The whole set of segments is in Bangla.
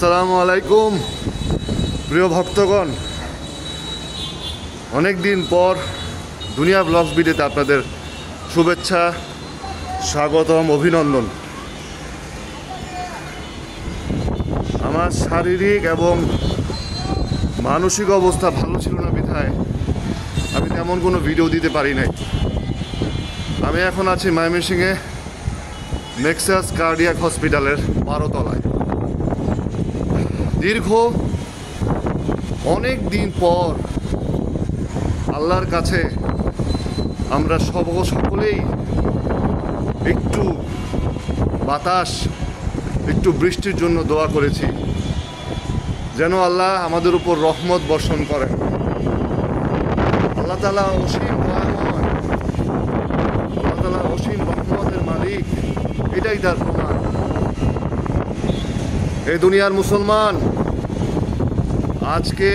আসসালামু আলাইকুম প্রিয় ভক্তগণ, অনেক দিন পর দুনিয়া ব্লগস ভিডিওতে আপনাদের শুভেচ্ছা, স্বাগতম, অভিনন্দন। আমার শারীরিক এবং মানসিক অবস্থা ভালো ছিল না বিধায় আমি তেমন কোনো ভিডিও দিতে পারি নাই। আমি এখন আছি ময়মনসিংহে নেক্সাস কার্ডিয়াক হসপিটালের 12 তলায়। দীর্ঘ অনেক দিন পর আল্লাহর কাছে আমরা সকলেই একটু বাতাস, একটু বৃষ্টির জন্য দোয়া করেছি, যেন আল্লাহ আমাদের উপর রহমত বর্ষণ করেন। আল্লাহ তাআলা অসীম দয়াময়, আল্লাহ তাআলা অসীম রহমতের মালিক, এটাই তার প্রমাণ। এই দুনিয়ার মুসলমান, আজকে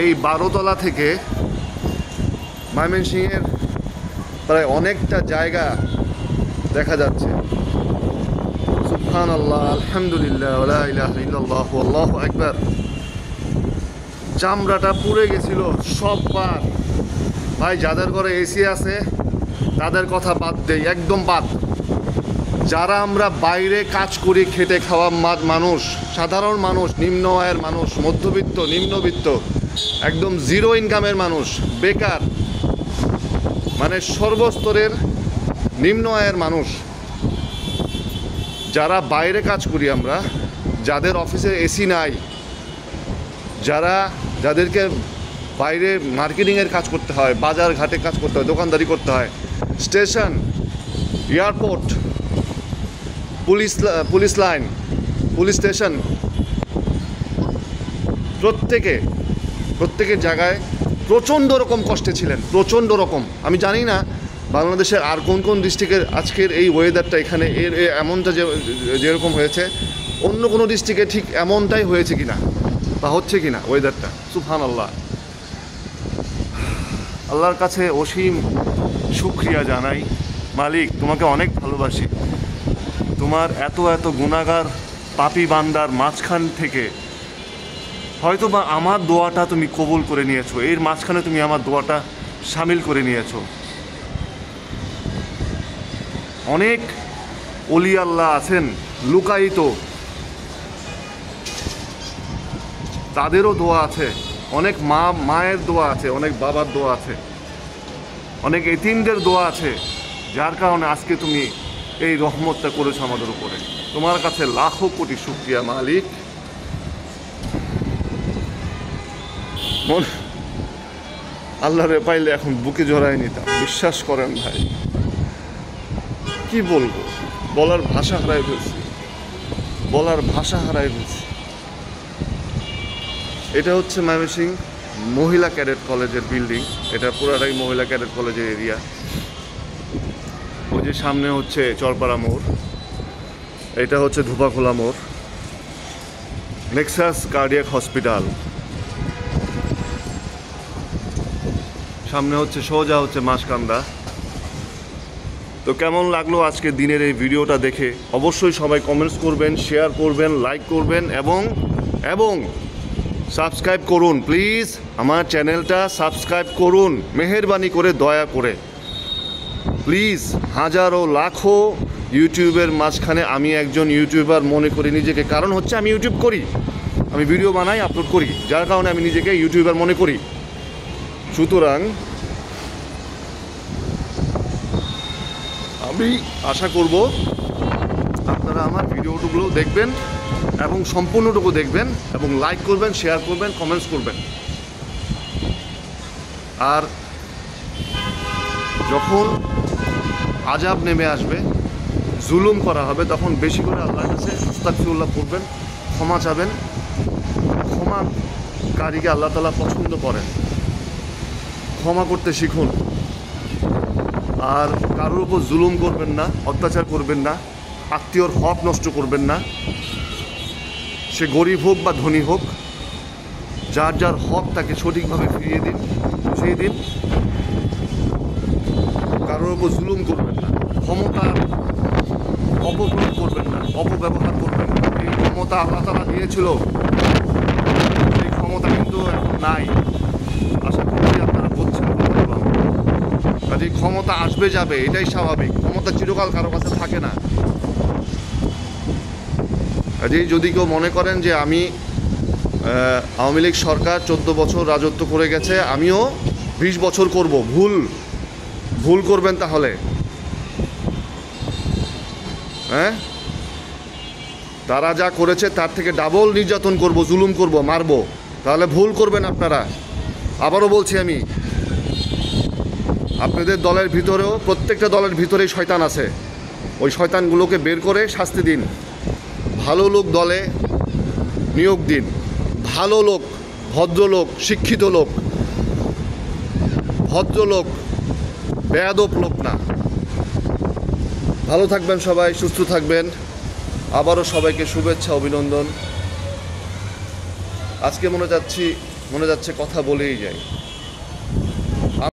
এই 12 তলা থেকে ময়মনসিংহের প্রায় অনেকটা জায়গা দেখা যাচ্ছে। সুবহানাল্লাহ, আলহামদুলিল্লাহ, ওয়া লা ইলাহা ইল্লাল্লাহু আল্লাহু আকবার। চামড়াটা পুড়ে গেছিল সব পার। ভাই, যাদের ঘরে এসি আছে তাদের কথা বাদ দেই, একদম বাদ। যারা আমরা বাইরে কাজ করি, খেটে খাওয়া মানুষ, সাধারণ মানুষ, নিম্ন আয়ের মানুষ, মধ্যবিত্ত, নিম্নবিত্ত, একদম জিরো ইনকামের মানুষ, বেকার, মানে সর্বস্তরের নিম্ন আয়ের মানুষ, যারা বাইরে কাজ করি আমরা, যাদের অফিসে এসি নাই, যাদেরকে বাইরে মার্কেটিংয়ের কাজ করতে হয়, বাজার ঘাটে কাজ করতে হয়, দোকানদারি করতে হয়, station, airport, police line, police station, প্রত্যেকের জায়গায় প্রচণ্ড রকম কষ্টে ছিলেন, প্রচণ্ড রকম। আমি জানি না বাংলাদেশের আর কোন কোন ডিস্ট্রিক্টের আজকের এই ওয়েদারটা, এখানে এমনটা যেরকম হয়েছে, অন্য কোনো ডিস্ট্রিক্টে ঠিক এমনটাই হয়েছে কিনা বা হচ্ছে কিনা ওয়েদারটা। সুবহানাল্লাহ, আল্লাহর কাছে অসীম শুকরিয়া জানাই। মালিক, তোমাকে অনেক ভালোবাসি। তোমার এত গুনাহগার পাপী বান্দার মাঝখান থেকে হয়তো বা আমার দোয়াটা তুমি কবুল করে নিয়েছো, এর মাঝখানে তুমি আমার দোয়াটা শামিল করে নিয়েছো। অনেক ওলি আল্লাহ আছেন লুকায়িত, তাদেরও দোয়া আছে, অনেক মায়ের দোয়া আছে, অনেক বাবার দোয়া আছে, অনেক এতিমদের দোয়া আছে, যার কারণে আজকে তুমি এই রহমতটা করেছো আমাদের উপরে। তোমার কাছে লাখো কোটি শুকরিয়া মালিক। আল্লাহরে পাইলে এখন বুকে জড়াই নিতাম, বিশ্বাস করেন ভাই। কি বলবো, বলার ভাষা হারাই ফেলছি। এটা হচ্ছে ময়মনসিংহ মহিলা ক্যাডেট কলেজের বিল্ডিং। এটা পুরাটাই মহিলা ক্যাডেট কলেজের এরিয়া। ওই যে সামনে হচ্ছে চরপাড়া মোড়, এটা হচ্ছে ধুপাখোলা মোড়, নেক্সাস কার্ডিয়াক হসপিটাল। সামনে হচ্ছে সোজা হচ্ছে মাসকান্দা। তো কেমন লাগলো আজকে দিনের এই ভিডিওটা দেখে? অবশ্যই সবাই কমেন্টস করবেন, শেয়ার করবেন, লাইক করবেন এবং সাবস্ক্রাইব করুন। প্লিজ আমার চ্যানেলটা সাবস্ক্রাইব করুন, মেহেরবানি করে, দয়া করে প্লিজ। হাজারো লাখো ইউটিউবের মাঝখানে আমি একজন ইউটিউবার মনে করি নিজেকে, কারণ হচ্ছে আমি ইউটিউব করি, আমি ভিডিও বানাই, আপলোড করি, যার কারণে আমি নিজেকে ইউটিউবার মনে করি। সুতরাং আমি আশা করব আপনারা আমার ভিডিওটুকুলো দেখবেন এবং সম্পূর্ণটুকু দেখবেন এবং লাইক করবেন, শেয়ার করবেন, কমেন্টস করবেন। আর যখন আযাব নেমে আসবে, জুলুম করা হবে, তখন বেশি করে আল্লাহর কাছে আস্তাগফিরুল্লাহ পড়বেন, ক্ষমা চাবেন। ক্ষমাকারীকে আল্লাহ তাআলা পছন্দ করেন। ক্ষমা করতে শিখুন। আর কারোর উপর জুলুম করবেন না, অত্যাচার করবেন না, আত্মীয়র হক নষ্ট করবেন না। সে গরিব হোক বা ধনী হোক, যার যার হক তাকে সঠিকভাবে ফিরিয়ে দিন, বুঝিয়ে দিন। কারোর উপর জুলুম করবেন না। অপপ্রয়োগ করবেন না, অপব্যবহার করবেন না। এই ক্ষমতা আল্লাহ তাআলা দিয়েছিল, এই ক্ষমতা কিন্তু এখন নাই। আশা করি আপনারা বুঝছেন কথাগুলো। কাজে ক্ষমতা আসবে যাবে, এটাই স্বাভাবিক। ক্ষমতা চিরকাল কারো কাছে থাকে না। কাজেই যদি কেউ মনে করেন যে আমি আওয়ামী লীগ সরকার 14 বছর রাজত্ব করে গেছে, আমিও 20 বছর করব, ভুল করবেন তাহলে। হ্যাঁ, তারা যা করেছে তার থেকে ডাবল নির্যাতন করব, জুলুম করব, মারব, তাহলে ভুল করবেন আপনারা। আবারও বলছি আমি, আপনাদের দলের ভিতরেও, প্রত্যেকটা দলের ভিতরেই শয়তান আছে। ওই শয়তানগুলোকে বের করে শাস্তি দিন। ভালো লোক দলে নিয়োগ দিন, ভালো লোক, ভদ্রলোক, শিক্ষিত লোক, ভদ্রলোক, বেয়াদব লোক না। ভালো থাকবেন সবাই, সুস্থ থাকবেন। আবারও সবাইকে শুভেচ্ছা, অভিনন্দন। আজকে মনে যাচ্ছে কথা বলেই যাই।